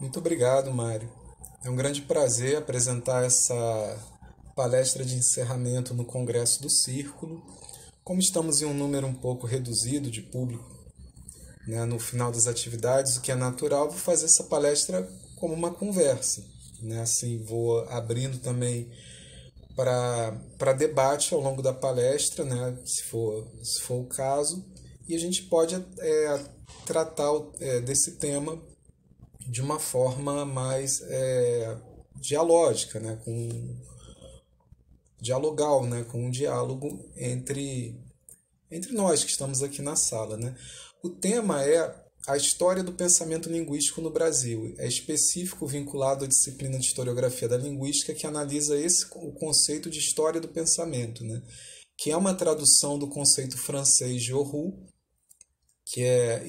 Muito obrigado, Mário. É um grande prazer apresentar essa palestra de encerramento no Congresso do Círculo. Como estamos em um número um pouco reduzido de público, né, no final das atividades, o que é natural, vou fazer essa palestra como uma conversa. Né? Assim, vou abrindo também para debate ao longo da palestra, né, se for o caso, e a gente pode tratar desse tema de uma forma mais dialógica, né, dialogal, né, com um diálogo entre nós que estamos aqui na sala. Né. O tema é a história do pensamento linguístico no Brasil. É específico vinculado à disciplina de historiografia da linguística que analisa o conceito de história do pensamento, né, que é uma tradução do conceito francês de Roux, que é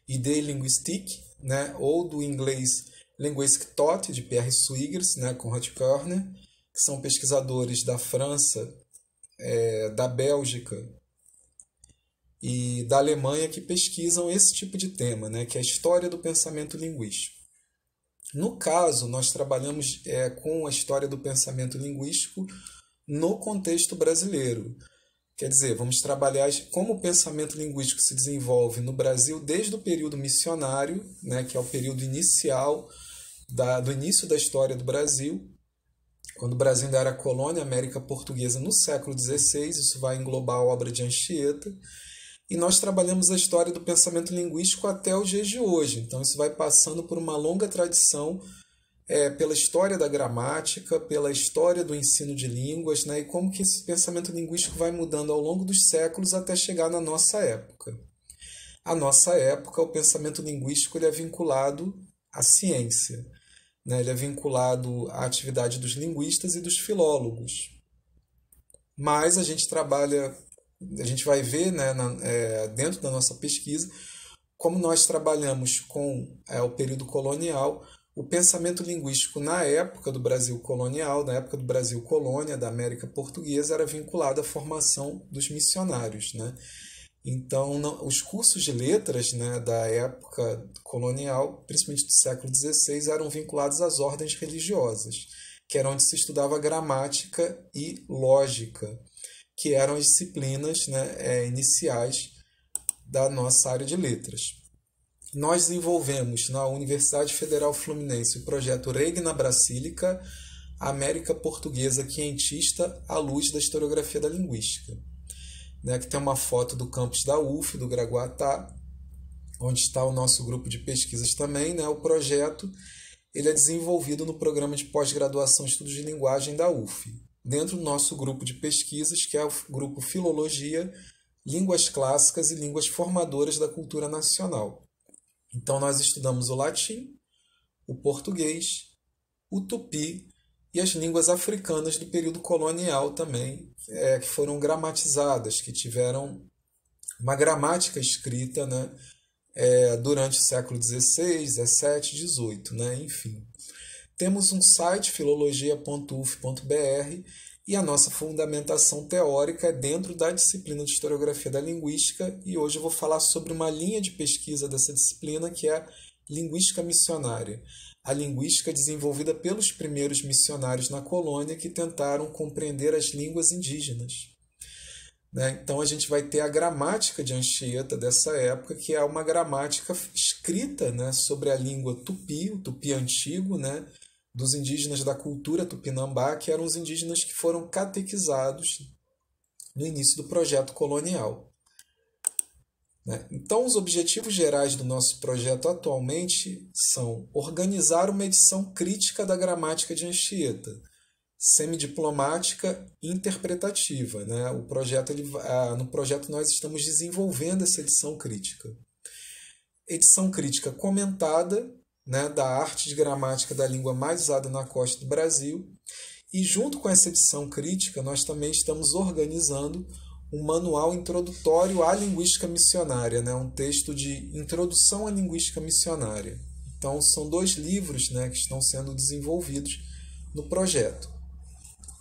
idée linguistique, né, ou do inglês Linguistic Thought, de Pierre Swigers, né, Conrad Körner, que são pesquisadores da França, da Bélgica e da Alemanha que pesquisam esse tipo de tema, né, que é a história do pensamento linguístico. No caso, nós trabalhamos com a história do pensamento linguístico no contexto brasileiro. Quer dizer, vamos trabalhar como o pensamento linguístico se desenvolve no Brasil desde o período missionário, né, que é o período inicial do início da história do Brasil, quando o Brasil ainda era colônia América Portuguesa no século XVI, isso vai englobar a obra de Anchieta, e nós trabalhamos a história do pensamento linguístico até os dias de hoje. Então isso vai passando por uma longa tradição pela história da gramática, pela história do ensino de línguas, né, e como que esse pensamento linguístico vai mudando ao longo dos séculos até chegar na nossa época. A nossa época, o pensamento linguístico ele é vinculado à ciência, né, ele é vinculado à atividade dos linguistas e dos filólogos. Mas a gente vai ver, né, dentro da nossa pesquisa, como nós trabalhamos com o período colonial, o pensamento linguístico na época do Brasil colonial, na época do Brasil colônia, da América Portuguesa, era vinculado à formação dos missionários. Né? Então, os cursos de letras, né, da época colonial, principalmente do século XVI, eram vinculados às ordens religiosas, que era onde se estudava gramática e lógica, que eram as disciplinas, né, iniciais da nossa área de letras. Nós desenvolvemos na Universidade Federal Fluminense o projeto Regna Brasílica, América Portuguesa Quientista à luz da historiografia da linguística, né, que tem uma foto do campus da UF, do Gragoatá, onde está o nosso grupo de pesquisas também. Né, o projeto ele é desenvolvido no programa de pós-graduação em Estudos de Linguagem da UF, dentro do nosso grupo de pesquisas, que é o grupo Filologia, Línguas Clássicas e Línguas Formadoras da Cultura Nacional. Então, nós estudamos o latim, o português, o tupi e as línguas africanas do período colonial também, que foram gramatizadas, que tiveram uma gramática escrita, né, durante o século XVI, XVII, XVIII, né, enfim. Temos um site, filologia.uf.br, e a nossa fundamentação teórica é dentro da disciplina de historiografia da linguística, e hoje eu vou falar sobre uma linha de pesquisa dessa disciplina, que é a linguística missionária. A linguística desenvolvida pelos primeiros missionários na colônia que tentaram compreender as línguas indígenas. Né? Então a gente vai ter a gramática de Anchieta dessa época, que é uma gramática escrita, né, sobre a língua tupi, o tupi antigo, né, dos indígenas da cultura tupinambá, que eram os indígenas que foram catequizados no início do projeto colonial. Né? Então, os objetivos gerais do nosso projeto atualmente são organizar uma edição crítica da gramática de Anchieta, semidiplomática e interpretativa. Né? No projeto nós estamos desenvolvendo essa edição crítica. Edição crítica comentada, né, da arte de gramática da língua mais usada na costa do Brasil. E junto com essa edição crítica, nós também estamos organizando um manual introdutório à linguística missionária, né, um texto de introdução à linguística missionária. Então, são 2 livros, né, que estão sendo desenvolvidos no projeto.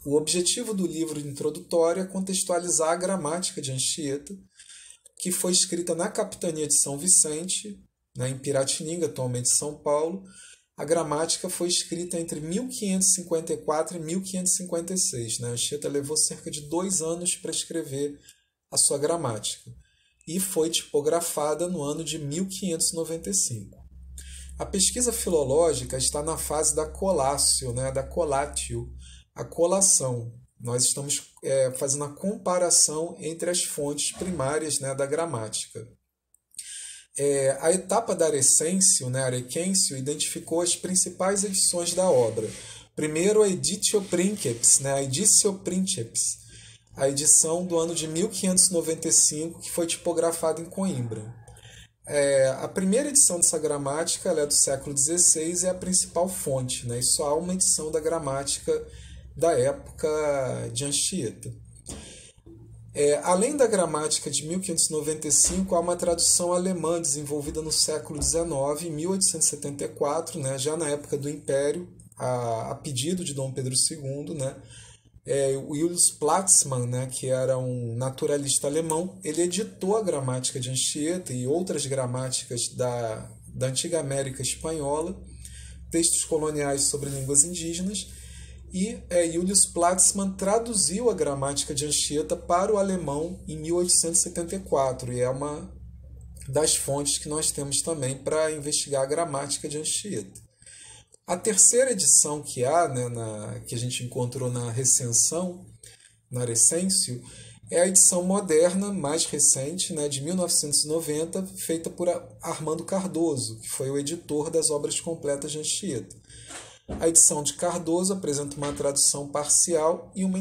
O objetivo do livro introdutório é contextualizar a gramática de Anchieta, que foi escrita na capitania de São Vicente, em Piratininga, atualmente São Paulo, a gramática foi escrita entre 1554 e 1556. Né? Anchieta levou cerca de 2 anos para escrever a sua gramática e foi tipografada no ano de 1595. A pesquisa filológica está na fase da colatio, né? Da colatio, a colação. Nós estamos fazendo a comparação entre as fontes primárias, né, da gramática. A etapa da Arecêncio, né, Arequêncio, identificou as principais edições da obra. Primeiro, a Editio Princeps, né, a Editio Princeps, a edição do ano de 1595, que foi tipografada em Coimbra. A primeira edição dessa gramática ela é do século XVI e é a principal fonte, né, e só há uma edição da gramática da época de Anchieta. Além da gramática de 1595, há uma tradução alemã desenvolvida no século XIX, em 1874, né, já na época do Império, a pedido de Dom Pedro II, né, o Julius Platzmann, né, que era um naturalista alemão, ele editou a gramática de Anchieta e outras gramáticas da antiga América Espanhola, textos coloniais sobre línguas indígenas, e Julius Platzmann traduziu a gramática de Anchieta para o alemão em 1874, e é uma das fontes que nós temos também para investigar a gramática de Anchieta. A terceira edição que há, né, que a gente encontrou na Recensão, na Arecêncio, é a edição moderna, mais recente, né, de 1990, feita por Armando Cardoso, que foi o editor das obras completas de Anchieta. A edição de Cardoso apresenta uma tradução parcial e uma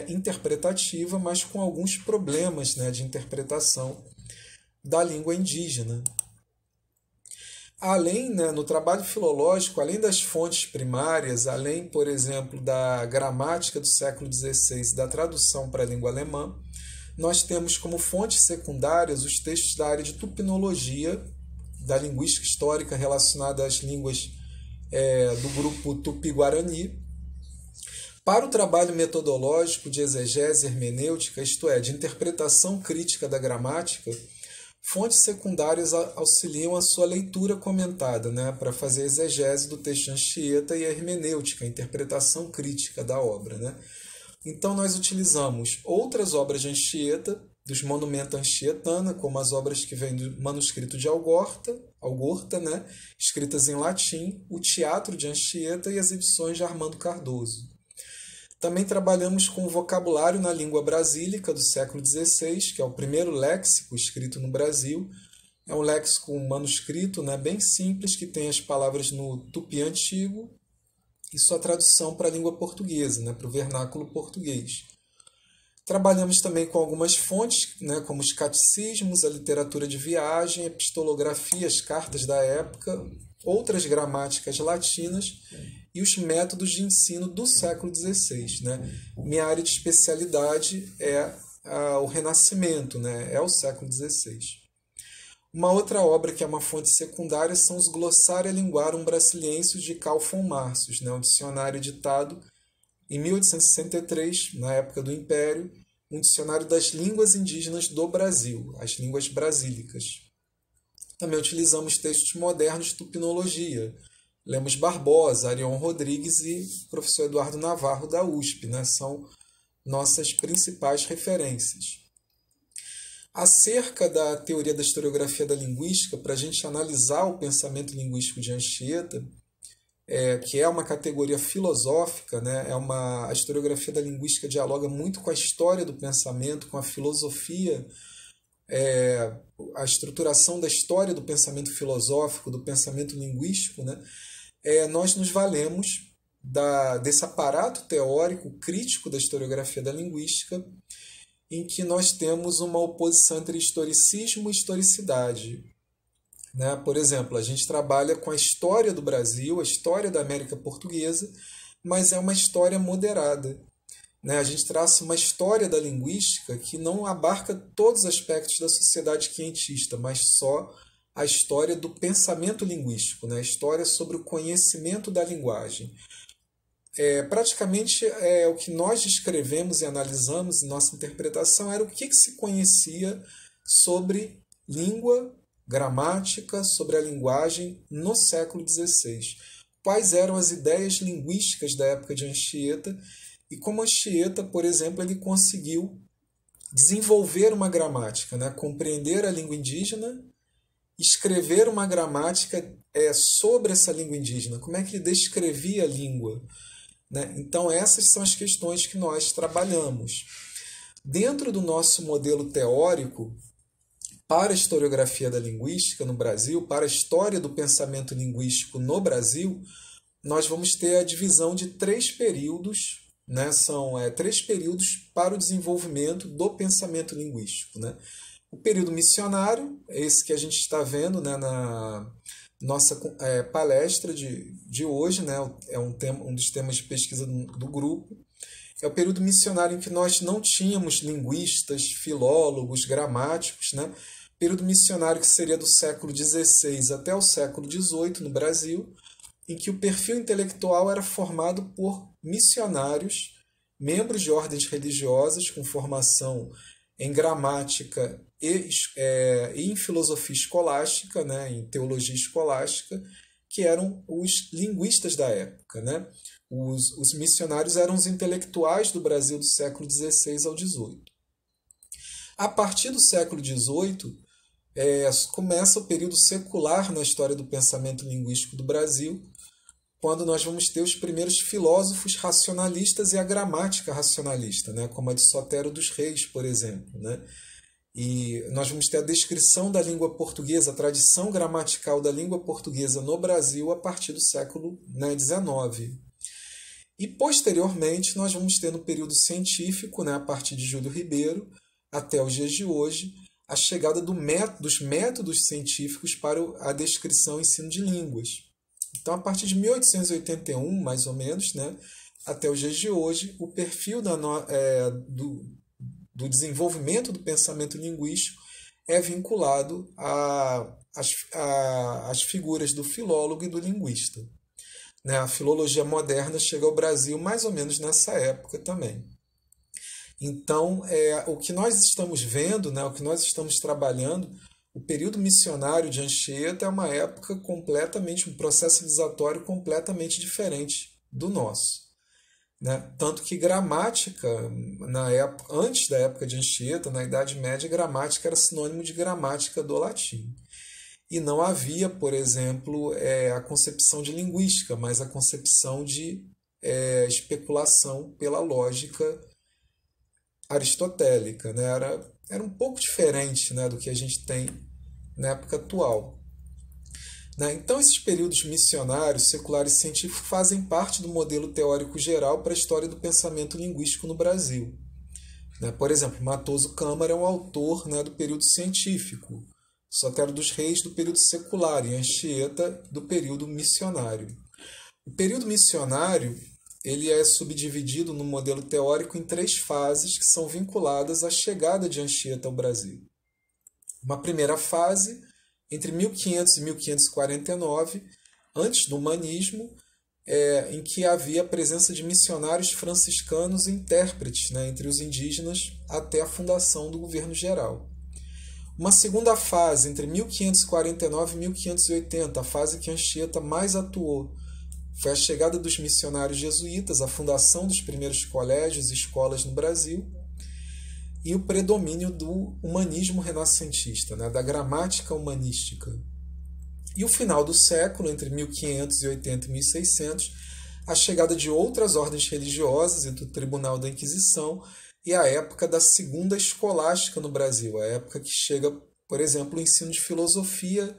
interpretativa, mas com alguns problemas, né, de interpretação da língua indígena. Além, né, no trabalho filológico, além das fontes primárias, além, por exemplo, da gramática do século XVI e da tradução para a língua alemã, nós temos como fontes secundárias os textos da área de tupinologia, da linguística histórica relacionada às línguas do grupo Tupi-Guarani. Para o trabalho metodológico de exegese hermenêutica, isto é, de interpretação crítica da gramática, fontes secundárias auxiliam a sua leitura comentada, né, para fazer a exegese do texto de Anchieta e a hermenêutica, a interpretação crítica da obra. Né? Então, nós utilizamos outras obras de Anchieta, dos Monumenta Anchietana, como as obras que vêm do manuscrito de Algorta, né, escritas em latim, o Teatro de Anchieta e as edições de Armando Cardoso. Também trabalhamos com o vocabulário na língua brasílica do século XVI, que é o primeiro léxico escrito no Brasil. É um léxico manuscrito, né, bem simples, que tem as palavras no tupi antigo e sua tradução para a língua portuguesa, né, para o vernáculo português. Trabalhamos também com algumas fontes, né, como os catecismos, a literatura de viagem, a epistolografia, as cartas da época, outras gramáticas latinas e os métodos de ensino do século XVI. Né? Minha área de especialidade é o Renascimento, né? É o século XVI. Uma outra obra que é uma fonte secundária são os Glossaria Linguarum Brasiliensis de Carl von Marcius, né? Um dicionário editado em 1863, na época do Império, um dicionário das línguas indígenas do Brasil, as línguas brasílicas. Também utilizamos textos modernos de tupinologia, Lemos Barbosa, Arion Rodrigues e o professor Eduardo Navarro da USP, né? São nossas principais referências. Acerca da teoria da historiografia da linguística, para a gente analisar o pensamento linguístico de Anchieta, que é uma categoria filosófica, né? A historiografia da linguística dialoga muito com a história do pensamento, com a filosofia, a estruturação da história do pensamento filosófico, do pensamento linguístico, né? Nós nos valemos desse aparato teórico crítico da historiografia da linguística, em que nós temos uma oposição entre historicismo e historicidade. Né? Por exemplo, a gente trabalha com a história do Brasil, a história da América Portuguesa, mas é uma história moderada. Né? A gente traça uma história da linguística que não abarca todos os aspectos da sociedade quientista, mas só a história do pensamento linguístico, né? A história sobre o conhecimento da linguagem. Praticamente o que nós descrevemos e analisamos em nossa interpretação era o que se conhecia sobre língua, gramática, sobre a linguagem no século XVI. quais eram as ideias linguísticas da época de Anchieta e como Anchieta, por exemplo, ele conseguiu desenvolver uma gramática, né? Compreender a língua indígena, escrever uma gramática sobre essa língua indígena, como é que ele descrevia a língua, né? Então, essas são as questões que nós trabalhamos. Dentro do nosso modelo teórico, para a historiografia da linguística no Brasil, para a história do pensamento linguístico no Brasil, nós vamos ter a divisão de 3 períodos, né? São 3 períodos para o desenvolvimento do pensamento linguístico, né? O período missionário, esse que a gente está vendo, né, na nossa palestra de hoje, né? É um dos temas de pesquisa do grupo. É o período missionário em que nós não tínhamos linguistas, filólogos, gramáticos, né? Período missionário que seria do século XVI até o século XVIII no Brasil, em que o perfil intelectual era formado por missionários, membros de ordens religiosas com formação em gramática e em filosofia escolástica, né? Em teologia escolástica, que eram os linguistas da época, né? Os missionários eram os intelectuais do Brasil do século XVI ao XVIII. A partir do século XVIII, começa o período secular na história do pensamento linguístico do Brasil, quando nós vamos ter os primeiros filósofos racionalistas e a gramática racionalista, né? Como a de Sotero dos Reis, por exemplo, né? E nós vamos ter a descrição da língua portuguesa, a tradição gramatical da língua portuguesa no Brasil a partir do século XIX. E, posteriormente, nós vamos ter no período científico, né, a partir de Júlio Ribeiro até os dias de hoje, a chegada dos métodos científicos para a descrição e ensino de línguas. Então, a partir de 1881, mais ou menos, né, até os dias de hoje, o perfil do desenvolvimento do pensamento linguístico é vinculado às figuras do filólogo e do linguista. Né? A filologia moderna chega ao Brasil mais ou menos nessa época também. Então, o que nós estamos vendo, né, o que nós estamos trabalhando, o período missionário de Anchieta é uma época completamente, um processo civilizatório completamente diferente do nosso. Né? Tanto que gramática, antes da época de Anchieta, na Idade Média, gramática era sinônimo de gramática do latim. E não havia, por exemplo, a concepção de linguística, mas a concepção de especulação pela lógica aristotélica. Né? Era um pouco diferente, né, do que a gente tem na época atual. Né? Então, esses períodos missionários, seculares e científicos fazem parte do modelo teórico geral para a história do pensamento linguístico no Brasil. Né? Por exemplo, Matoso Câmara é um autor, né, do período científico, Sotero dos Reis do período secular e Anchieta do período missionário. O período missionário ele é subdividido no modelo teórico em 3 fases que são vinculadas à chegada de Anchieta ao Brasil. Uma primeira fase, entre 1500 e 1549, antes do humanismo, em que havia a presença de missionários franciscanos e intérpretes, né, entre os indígenas até a fundação do governo geral. Uma segunda fase, entre 1549 e 1580, a fase que Anchieta mais atuou, foi a chegada dos missionários jesuítas, a fundação dos primeiros colégios e escolas no Brasil e o predomínio do humanismo renascentista, né, da gramática humanística. E o final do século, entre 1580 e 1600, a chegada de outras ordens religiosas e do Tribunal da Inquisição e a época da segunda escolástica no Brasil, a época que chega, por exemplo, o ensino de filosofia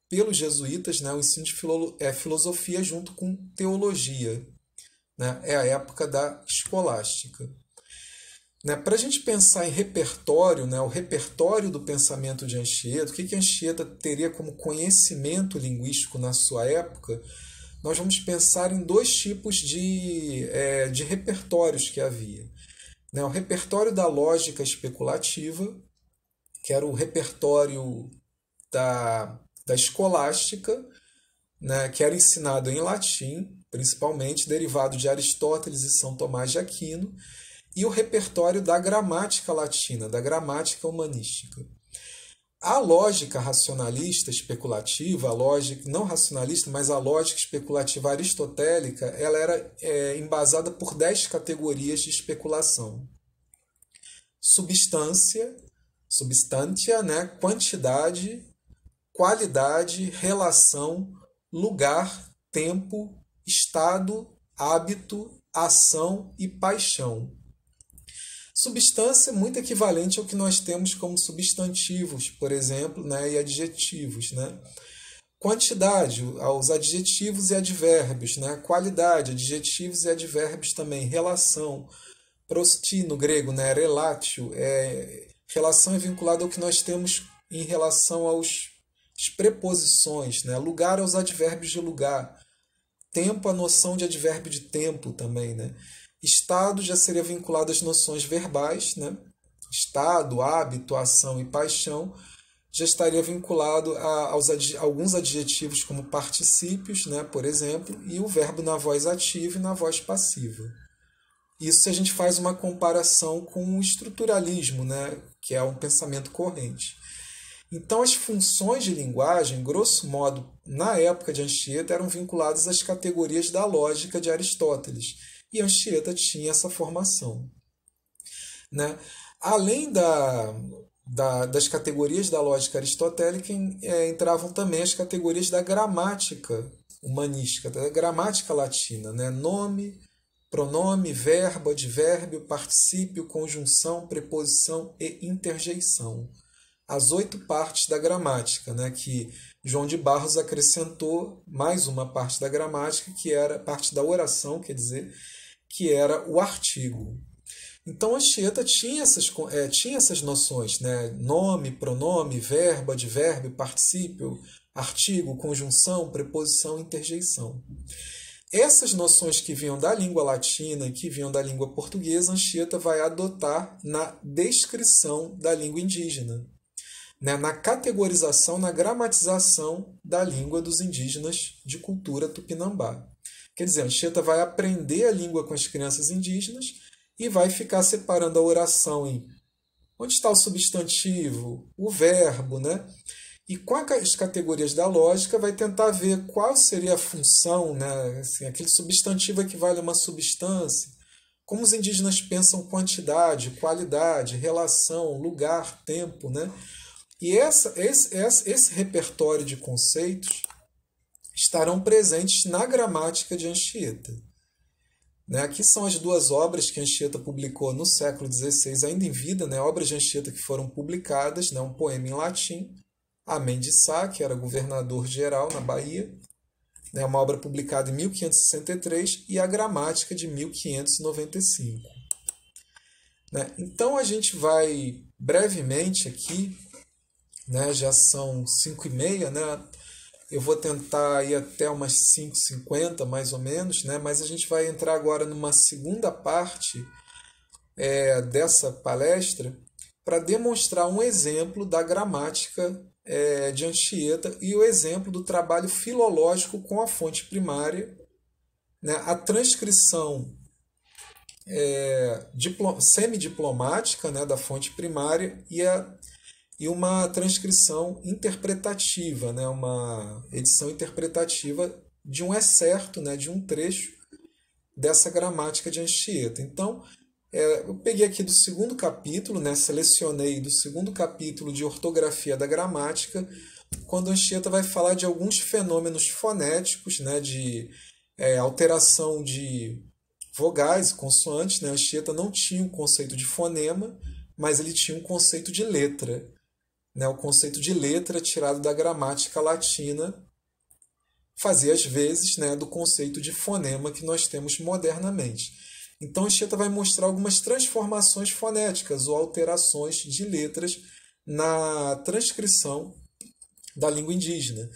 pelos jesuítas, né? O ensino de filosofia junto com teologia. Né? É a época da escolástica. Né? Para a gente pensar em repertório, né? O repertório do pensamento de Anchieta, o que Anchieta teria como conhecimento linguístico na sua época, nós vamos pensar em 2 tipos de repertórios que havia. Né? O repertório da lógica especulativa, que era o repertório da escolástica, né, que era ensinado em latim, principalmente, derivado de Aristóteles e São Tomás de Aquino, e o repertório da gramática latina, da gramática humanística. A lógica racionalista especulativa, a lógica não racionalista, mas a lógica especulativa aristotélica, ela era embasada por 10 categorias de especulação. Substância, substantia, né? Quantidade, qualidade, relação, lugar, tempo, estado, hábito, ação e paixão. Substância é muito equivalente ao que nós temos como substantivos, por exemplo, né, e adjetivos. Né? Quantidade, aos adjetivos e advérbios. Né? Qualidade, adjetivos e advérbios também. Relação, prosti no grego, né, relatio. Relação é vinculada ao que nós temos em relação às preposições. Né? Lugar aos advérbios de lugar. Tempo, a noção de advérbio de tempo também. Né? Estado já seria vinculado às noções verbais, né? Estado, hábito, ação e paixão já estaria vinculado a alguns adjetivos como particípios, né? Por exemplo, e o verbo na voz ativa e na voz passiva. Isso se a gente faz uma comparação com o estruturalismo, né? Que é um pensamento corrente. Então, as funções de linguagem, grosso modo, na época de Anchieta, eram vinculadas às categorias da lógica de Aristóteles. E Anchieta tinha essa formação. Né? Além das categorias da lógica aristotélica, entravam também as categorias da gramática humanística, da gramática latina. Né? Nome, pronome, verbo, advérbio, particípio, conjunção, preposição e interjeição. As 8 partes da gramática, né? Que João de Barros acrescentou mais uma parte da gramática, que era parte da oração, quer dizer, que era o artigo. Então, Anchieta tinha essas noções, né? Nome, pronome, verbo, advérbio, particípio, artigo, conjunção, preposição, interjeição. Essas noções que vinham da língua latina e que vinham da língua portuguesa, Anchieta vai adotar na descrição da língua indígena, né? Na categorização, na gramatização da língua dos indígenas de cultura tupinambá. Quer dizer, Anchieta vai aprender a língua com as crianças indígenas e vai ficar separando a oração em onde está o substantivo, o verbo, né? E com as categorias da lógica vai tentar ver qual seria a função, né? Assim, aquele substantivo equivale a uma substância. Como os indígenas pensam quantidade, qualidade, relação, lugar, tempo, né? E esse repertório de conceitos estarão presentes na gramática de Anchieta. Né? Aqui são as 2 obras que Anchieta publicou no século XVI, ainda em vida, né? Obras de Anchieta que foram publicadas, né? Um poema em latim, Amém de Sá, que era governador-geral na Bahia, né? Uma obra publicada em 1563, e a Gramática de 1595. Né? Então a gente vai brevemente aqui, né? Já são 5h30, né? Eu vou tentar ir até umas 5h50, mais ou menos, né? Mas a gente vai entrar agora numa segunda parte dessa palestra para demonstrar um exemplo da gramática de Anchieta e o exemplo do trabalho filológico com a fonte primária, né? A transcrição semidiplomática, né? Da fonte primária e uma transcrição interpretativa, né? Uma edição interpretativa de um excerto, né? De um trecho dessa gramática de Anchieta. Então, eu peguei aqui do 2º capítulo, né? Selecionei do 2º capítulo de ortografia da gramática, quando Anchieta vai falar de alguns fenômenos fonéticos, né? De alteração de vogais e consoantes. Né? Anchieta não tinha um conceito de fonema, mas ele tinha um conceito de letra. Né? O conceito de letra tirado da gramática latina fazia às vezes, né, do conceito de fonema que nós temos modernamente. Então, Anchieta vai mostrar algumas transformações fonéticas ou alterações de letras na transcrição da língua indígena.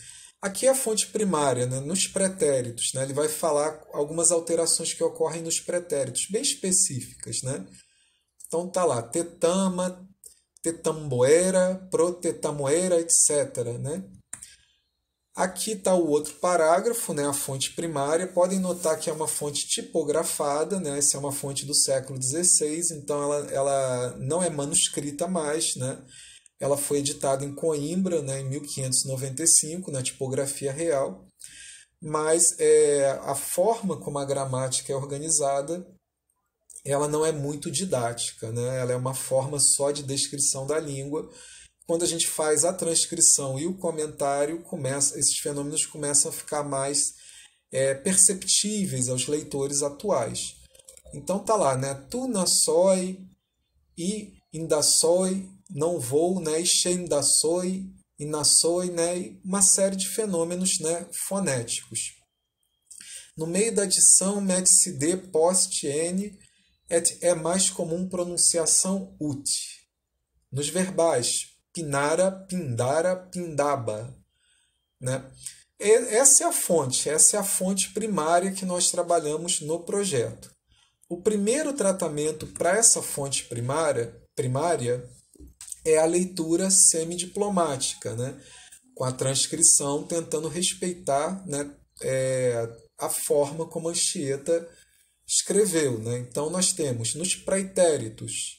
Aqui é a fonte primária, né, nos pretéritos. Né, ele vai falar algumas alterações que ocorrem nos pretéritos, bem específicas. Né? Então, tá lá, tetama, tetamboera, protetamoera, etc. Né? Aqui está o outro parágrafo, né, a fonte primária. Podem notar que é uma fonte tipografada, né? Essa é uma fonte do século XVI, então ela não é manuscrita mais. Né? ela foi editada em Coimbra, né, em 1595, na tipografia real, mas a forma como a gramática é organizada, ela não é muito didática, né? Ela é uma forma só de descrição da língua. Quando a gente faz a transcrição e o comentário, esses fenômenos começam a ficar mais perceptíveis aos leitores atuais. Então tá lá, né? Tu nasoi e indasoi, não vou, né? Ixendasoi, inassoi, né? Uma série de fenômenos, né? Fonéticos. No meio da adição, mete-se D, post, N, é mais comum pronunciação ut. Nos verbais, pinara, pindara, pindaba. Né? Essa é a fonte primária que nós trabalhamos no projeto. O primeiro tratamento para essa fonte primária é a leitura semidiplomática, né? Com a transcrição tentando respeitar, né, a forma como Anchieta escreveu. Né? Então nós temos nos pretéritos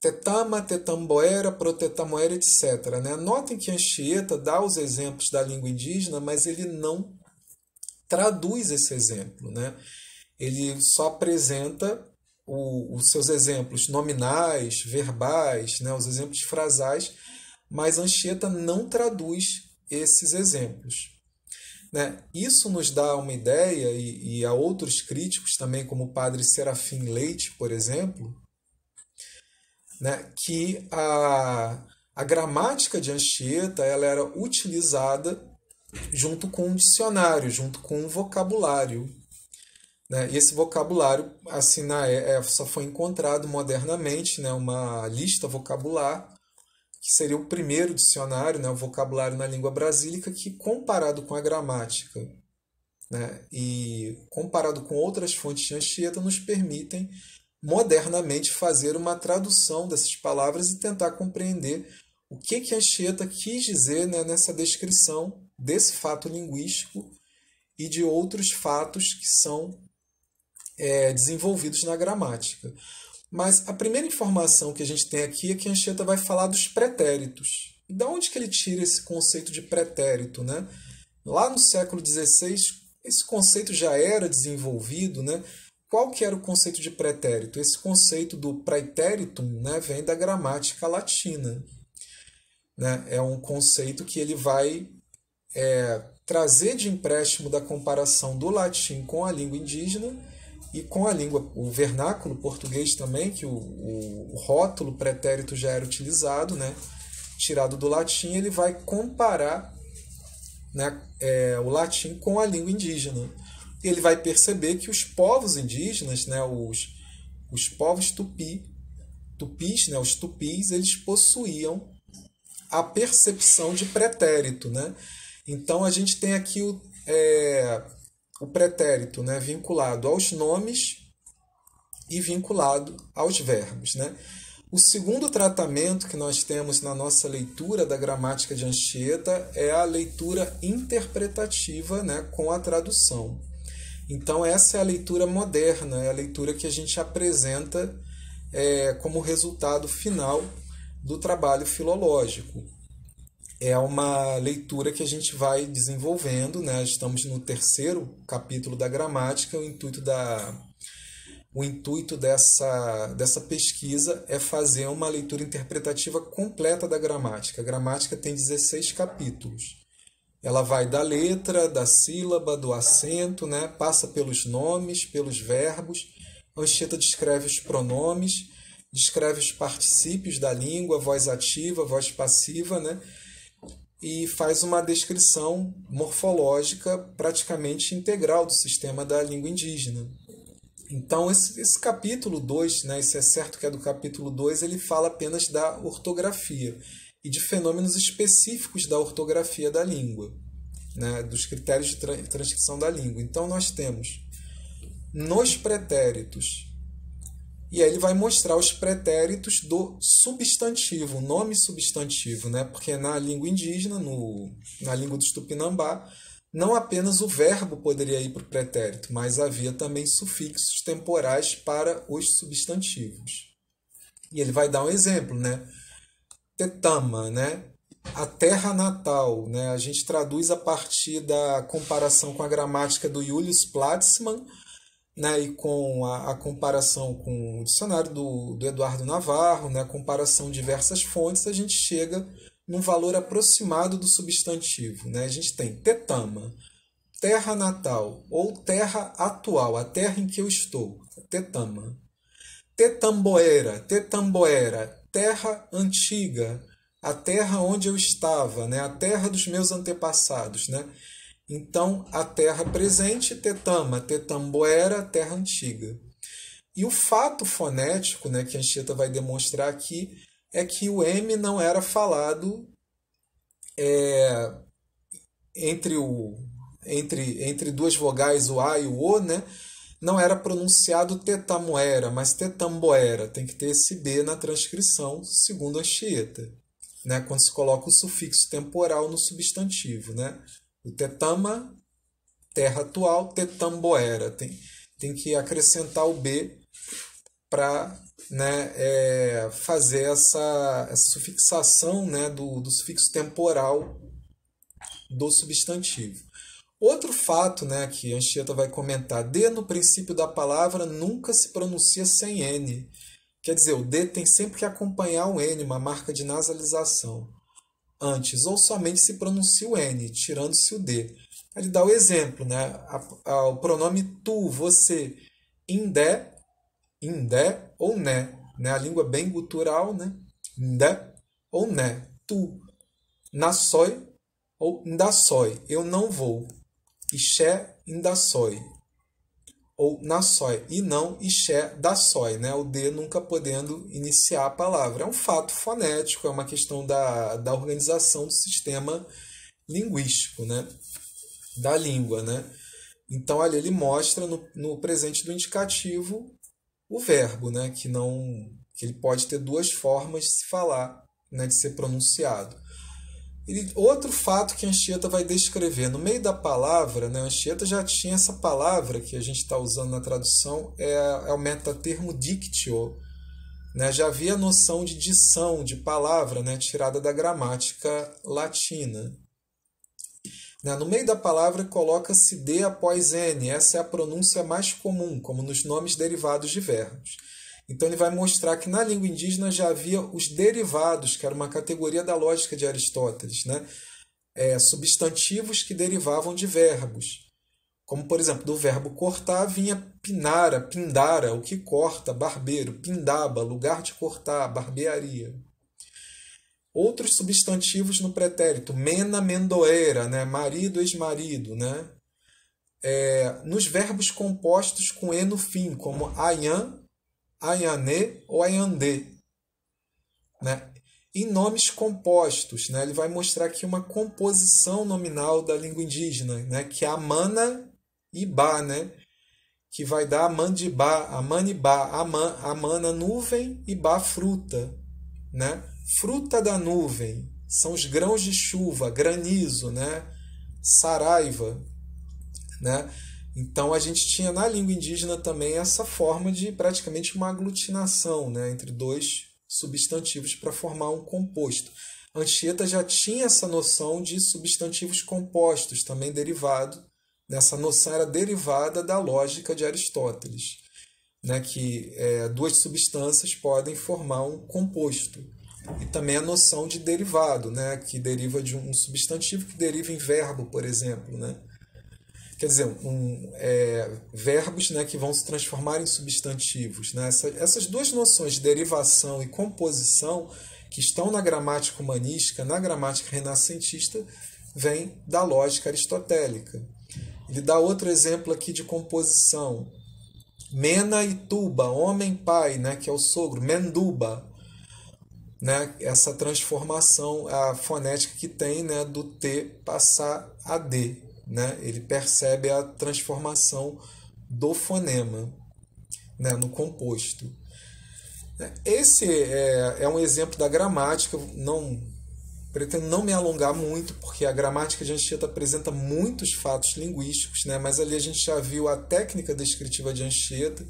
tetama, tetamboera, protetamoera, etc. Né? Notem que Anchieta dá os exemplos da língua indígena, mas ele não traduz esse exemplo. Né? Ele só apresenta os seus exemplos nominais, verbais, né? Os exemplos frasais, mas Anchieta não traduz esses exemplos. Né? Isso nos dá uma ideia, e a outros críticos também, como o padre Serafim Leite, por exemplo, né, que a gramática de Anchieta ela era utilizada junto com um dicionário, junto com um vocabulário. Né? E esse vocabulário assim, só foi encontrado modernamente, né, uma lista vocabular, que seria o primeiro dicionário, né, o vocabulário na língua brasílica, que comparado com a gramática, né, e comparado com outras fontes de Anchieta, nos permitem modernamente fazer uma tradução dessas palavras e tentar compreender o que Anchieta quis dizer, né, nessa descrição desse fato linguístico e de outros fatos que são desenvolvidos na gramática. Mas a primeira informação que a gente tem aqui é que Anchieta vai falar dos pretéritos. E de onde que ele tira esse conceito de pretérito? Né? Lá no século XVI, esse conceito já era desenvolvido. Né? Qual que era o conceito de pretérito? Esse conceito do praeteritum, né, vem da gramática latina. Né? É um conceito que ele vai trazer de empréstimo da comparação do latim com a língua indígena e com a língua, o vernáculo português também, que o rótulo pretérito já era utilizado, né? Tirado do latim, ele vai comparar, né, o latim com a língua indígena. E ele vai perceber que os povos indígenas, né, os povos tupis, né, os tupis, eles possuíam a percepção de pretérito. Né? Então a gente tem aqui o pretérito, né, vinculado aos nomes e vinculado aos verbos. Né? O segundo tratamento que nós temos na nossa leitura da gramática de Anchieta é a leitura interpretativa, né, com a tradução. Então essa é a leitura moderna, é a leitura que a gente apresenta como resultado final do trabalho filológico. É uma leitura que a gente vai desenvolvendo, né? Estamos no 3º capítulo da gramática. O intuito dessa pesquisa é fazer uma leitura interpretativa completa da gramática. A gramática tem 16 capítulos. Ela vai da letra, da sílaba, do acento, né? Passa pelos nomes, pelos verbos. Anchieta descreve os pronomes, descreve os particípios da língua, voz ativa, voz passiva, né? E faz uma descrição morfológica praticamente integral do sistema da língua indígena. Então, esse capítulo 2, né, esse excerto que é do capítulo 2, ele fala apenas da ortografia e de fenômenos específicos da ortografia da língua, né, dos critérios de transcrição da língua. Então, nós temos nos pretéritos, e aí ele vai mostrar os pretéritos do substantivo, nome substantivo, né? Porque na língua indígena, na língua dos Tupinambá, não apenas o verbo poderia ir para o pretérito, mas havia também sufixos temporais para os substantivos. E ele vai dar um exemplo, né? Tetama, né? A terra natal, né? A gente traduz a partir da comparação com a gramática do Julius Platzmann, né? E com a comparação com o dicionário do Eduardo Navarro, né? A comparação de diversas fontes, a gente chega num valor aproximado do substantivo, né? A gente tem tetama, terra natal ou terra atual, a terra em que eu estou, tetama. Tetamboera, tetamboera, terra antiga, a terra onde eu estava, né? A terra dos meus antepassados, né? Então, a terra presente, tetama, tetamboera, terra antiga. E o fato fonético, né, que a Anchieta vai demonstrar aqui, é que o M não era falado entre, entre duas vogais, o A e o O, né? Não era pronunciado tetamoera, mas tetamboera. Tem que ter esse B na transcrição, segundo a Anchieta, né? Quando se coloca o sufixo temporal no substantivo, né? O tetama, terra atual, tetamboera. Tem que acrescentar o B para, né, fazer essa sufixação, né, do sufixo temporal do substantivo. Outro fato, né, que a Anchieta vai comentar, D no princípio da palavra nunca se pronuncia sem N. Quer dizer, o D tem sempre que acompanhar o N, uma marca de nasalização. Antes, ou somente se pronuncia o N, tirando-se o D. Ele dá o exemplo, né? O pronome tu, você, indé, indé ou né. A língua bem gutural, né? Indé ou né. Tu, nassoi ou indassoi, eu não vou. Ixé, indassoi. Ou nassoi, e não ixé, dassoi, né? O D nunca podendo iniciar a palavra. É um fato fonético, é uma questão da organização do sistema linguístico, né? Da língua, né? Então, ali ele mostra no presente do indicativo o verbo, né? Que ele pode ter duas formas de se falar, né? De ser pronunciado. Outro fato que a Anchieta vai descrever, no meio da palavra, né, a Anchieta já tinha essa palavra que a gente está usando na tradução, é o metatermo dictio, né, já havia a noção de dição, de palavra, né, tirada da gramática latina. Né, no meio da palavra coloca-se D após N, essa é a pronúncia mais comum, como nos nomes derivados de verbos. Então ele vai mostrar que na língua indígena já havia os derivados, que era uma categoria da lógica de Aristóteles, né? Substantivos que derivavam de verbos. Como, por exemplo, do verbo cortar vinha pinara, pindara, o que corta, barbeiro, pindaba, lugar de cortar, barbearia. Outros substantivos no pretérito, mena, mendoeira, né? Marido, ex-marido, né? Nos verbos compostos com E no fim, como ayan, Ayanê ou Ayandê, né? Em nomes compostos, né? Ele vai mostrar aqui uma composição nominal da língua indígena, né? Que é a mana e ba, né? Que vai dar amandibá, amanibá, amana nuvem e ba fruta, né? Fruta da nuvem são os grãos de chuva, granizo, né? Saraiva, né? Então a gente tinha na língua indígena também essa forma de praticamente uma aglutinação, né, entre dois substantivos para formar um composto. Anchieta já tinha essa noção de substantivos compostos, também derivado, essa noção era derivada da lógica de Aristóteles, né, que duas substâncias podem formar um composto. E também a noção de derivado, né, que deriva de um substantivo que deriva em verbo, por exemplo, né? Quer dizer, verbos, né, que vão se transformar em substantivos. Né? Essas duas noções de derivação e composição que estão na gramática humanística, na gramática renascentista, vêm da lógica aristotélica. Ele dá outro exemplo aqui de composição. Mena e tuba, homem-pai, né, que é o sogro, menduba. Né? Essa transformação, a fonética que tem, né, do T passar a D. Né? Ele percebe a transformação do fonema, né, no composto. Esse é um exemplo da gramática. Pretendo não me alongar muito, porque a gramática de Anchieta apresenta muitos fatos linguísticos, né? Mas ali a gente já viu a técnica descritiva de Anchieta,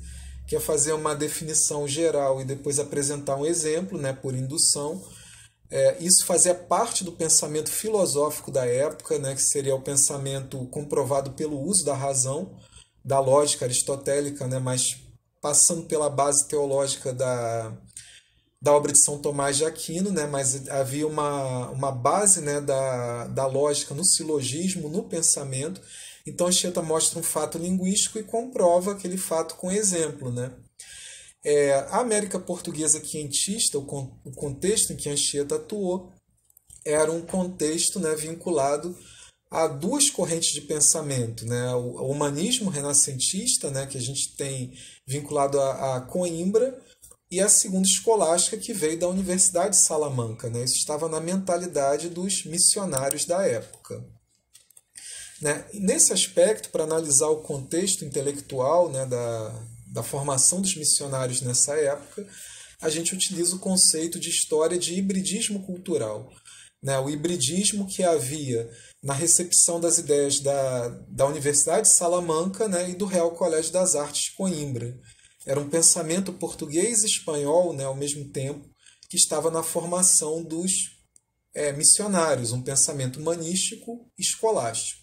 que é fazer uma definição geral e depois apresentar um exemplo, né, por indução. Isso fazia parte do pensamento filosófico da época, né, que seria o pensamento comprovado pelo uso da razão, da lógica aristotélica, né, mas passando pela base teológica da obra de São Tomás de Aquino, né, mas havia uma base, né, da lógica no silogismo, no pensamento. Então Anchieta mostra um fato linguístico e comprova aquele fato com exemplo, né? A América Portuguesa quientista, o contexto em que Anchieta atuou, era um contexto, né, vinculado a duas correntes de pensamento, né? O humanismo renascentista, né, que a gente tem vinculado a Coimbra, e a segunda escolástica, que veio da Universidade de Salamanca, né? Isso estava na mentalidade dos missionários da época. Né? E nesse aspecto, para analisar o contexto intelectual, né, da formação dos missionários nessa época, a gente utiliza o conceito de história de hibridismo cultural. Né? O hibridismo que havia na recepção das ideias da Universidade de Salamanca, né, e do Real Colégio das Artes de Coimbra. Era um pensamento português e espanhol, né, ao mesmo tempo, que estava na formação dos missionários, um pensamento humanístico e escolástico.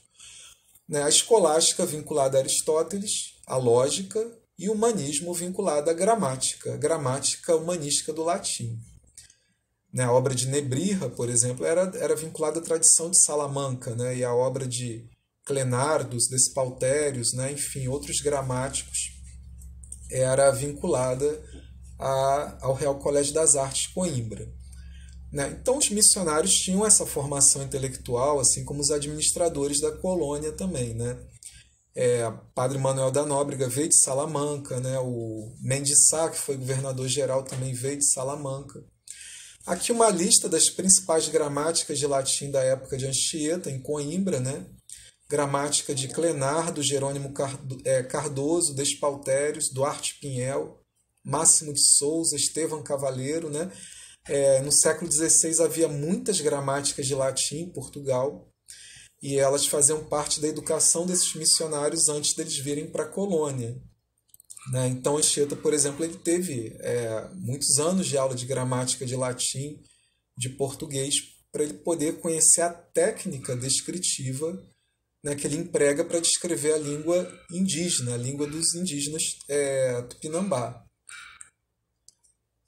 Né? A escolástica vinculada a Aristóteles, a lógica, e o humanismo vinculado à gramática, a gramática humanística do latim. Né? A obra de Nebrija, por exemplo, era vinculada à tradição de Salamanca, né? E a obra de Clenardos, Despaltérios, né? Enfim, outros gramáticos, era vinculada ao Real Colégio das Artes de Coimbra. Né? Então, os missionários tinham essa formação intelectual, assim como os administradores da colônia também. Né? Padre Manuel da Nóbrega veio de Salamanca, né? O Mendes Sá, que foi governador-geral, também veio de Salamanca. Aqui uma lista das principais gramáticas de latim da época de Anchieta, em Coimbra, né? Gramática de Clenardo, Jerônimo Cardoso, Despaltérios, Duarte Pinhel, Máximo de Souza, Estevão Cavaleiro. Né? No século XVI havia muitas gramáticas de latim em Portugal e elas faziam parte da educação desses missionários antes deles virem para a colônia. Né? Então Anchieta, por exemplo, ele teve muitos anos de aula de gramática de latim, de português, para ele poder conhecer a técnica descritiva, né, que ele emprega para descrever a língua indígena, a língua dos indígenas Tupinambá.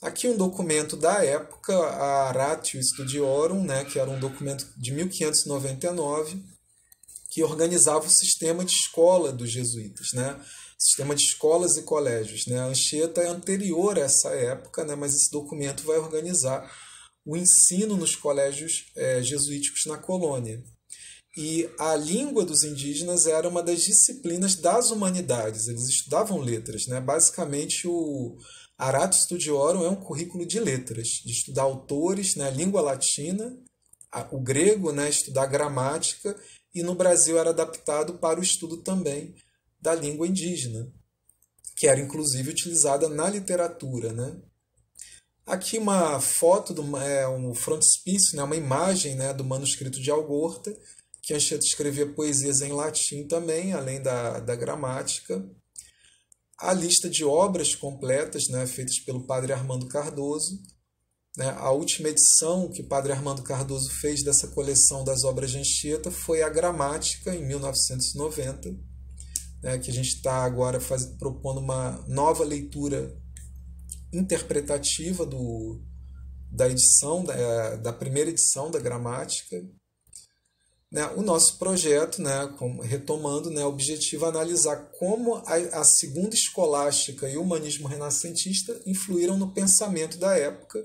Aqui um documento da época, a Ratio Studiorum, né, que era um documento de 1599, que organizava o sistema de escola dos jesuítas, né, sistema de escolas e colégios. Né. A Anchieta é anterior a essa época, né, mas esse documento vai organizar o ensino nos colégios jesuíticos na colônia. E a língua dos indígenas era uma das disciplinas das humanidades, eles estudavam letras. Né? Basicamente, o Ratio Studiorum é um currículo de letras, de estudar autores, né? Língua latina, o grego, né? Estudar gramática, e no Brasil era adaptado para o estudo também da língua indígena, que era inclusive utilizada na literatura. Né? Aqui uma foto, um frontispício, né? Uma imagem, né? Do manuscrito de Algorta, que Anchieta escrevia poesias em latim também, além da gramática. A lista de obras completas, né, feitas pelo padre Armando Cardoso. Né? A última edição que o padre Armando Cardoso fez dessa coleção das obras de Anchieta foi a Gramática, em 1990, né, que a gente está agora propondo uma nova leitura interpretativa da edição, da primeira edição da Gramática. Né, o nosso projeto, né, retomando, né, o objetivo é analisar como a segunda escolástica e o humanismo renascentista influíram no pensamento da época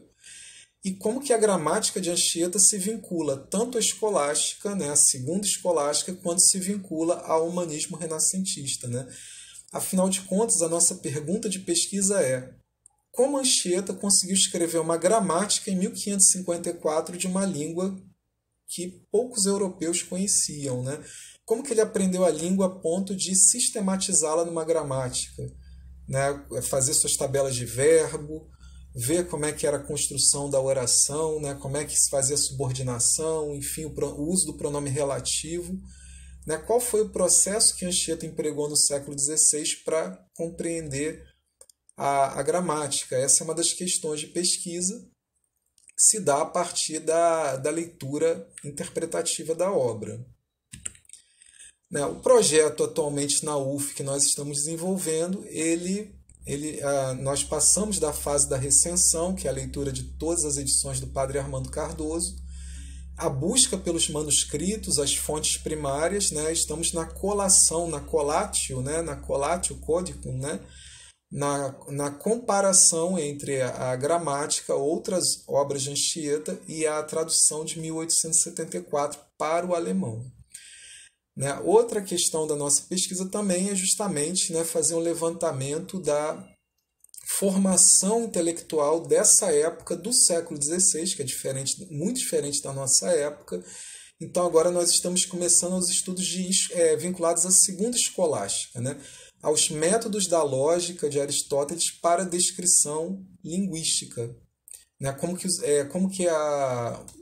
e como que a gramática de Anchieta se vincula tanto à escolástica, né, a segunda escolástica, quanto se vincula ao humanismo renascentista. Né? Afinal de contas, a nossa pergunta de pesquisa é: como Anchieta conseguiu escrever uma gramática em 1554 de uma língua que poucos europeus conheciam, né? Como que ele aprendeu a língua a ponto de sistematizá-la numa gramática, né? Fazer suas tabelas de verbo, ver como é que era a construção da oração, né? Como é que se fazia a subordinação, enfim, o uso do pronome relativo. Né? Qual foi o processo que Anchieta empregou no século XVI para compreender a gramática? Essa é uma das questões de pesquisa. se dá a partir da leitura interpretativa da obra. Né? O projeto atualmente na UF que nós estamos desenvolvendo, nós passamos da fase da recensão, que é a leitura de todas as edições do Padre Armando Cardoso, a busca pelos manuscritos, as fontes primárias, né? Estamos na colação, na colatio, né? Na colatio codicum, né? Na comparação entre a gramática, outras obras de Anchieta e a tradução de 1874 para o alemão. Né? Outra questão da nossa pesquisa também é justamente, né, fazer um levantamento da formação intelectual dessa época do século XVI, que é diferente, muito diferente da nossa época. Então agora nós estamos começando os estudos vinculados à segunda escolástica, né? Aos métodos da lógica de Aristóteles para descrição linguística. Né? Como que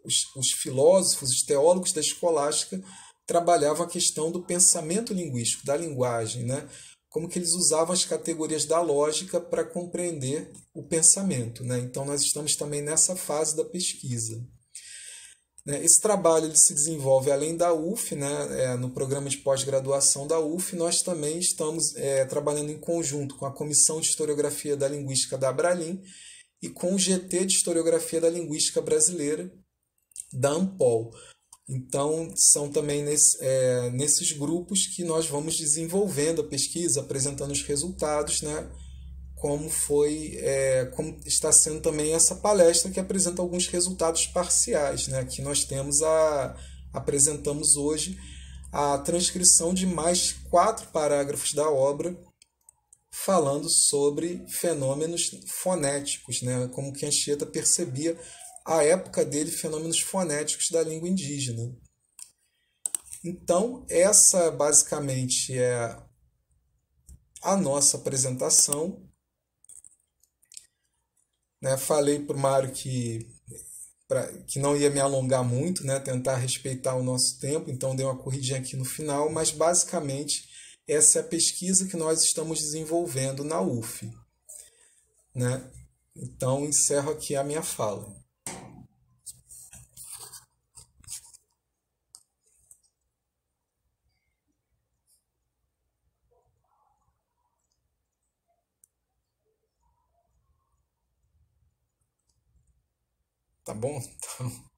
os filósofos, os teólogos da escolástica trabalhavam a questão do pensamento linguístico, da linguagem, né? Como que eles usavam as categorias da lógica para compreender o pensamento. Né? Então, nós estamos também nessa fase da pesquisa. Esse trabalho ele se desenvolve além da UF, né? No programa de pós-graduação da UF, nós também estamos trabalhando em conjunto com a Comissão de Historiografia da Linguística da Abralim e com o GT de Historiografia da Linguística Brasileira da ANPOL. Então, são também nesses grupos que nós vamos desenvolvendo a pesquisa, apresentando os resultados, né? Como está sendo também essa palestra que apresenta alguns resultados parciais, né? Que nós apresentamos hoje a transcrição de mais 4 parágrafos da obra falando sobre fenômenos fonéticos, né? Como que Anchieta percebia a época dele fenômenos fonéticos da língua indígena. Então, essa basicamente é a nossa apresentação. Né? Falei para o Mário que não ia me alongar muito, né? Tentar respeitar o nosso tempo, então dei uma corridinha aqui no final, mas basicamente essa é a pesquisa que nós estamos desenvolvendo na UF. Né? Então, encerro aqui a minha fala. Tá bom? Então,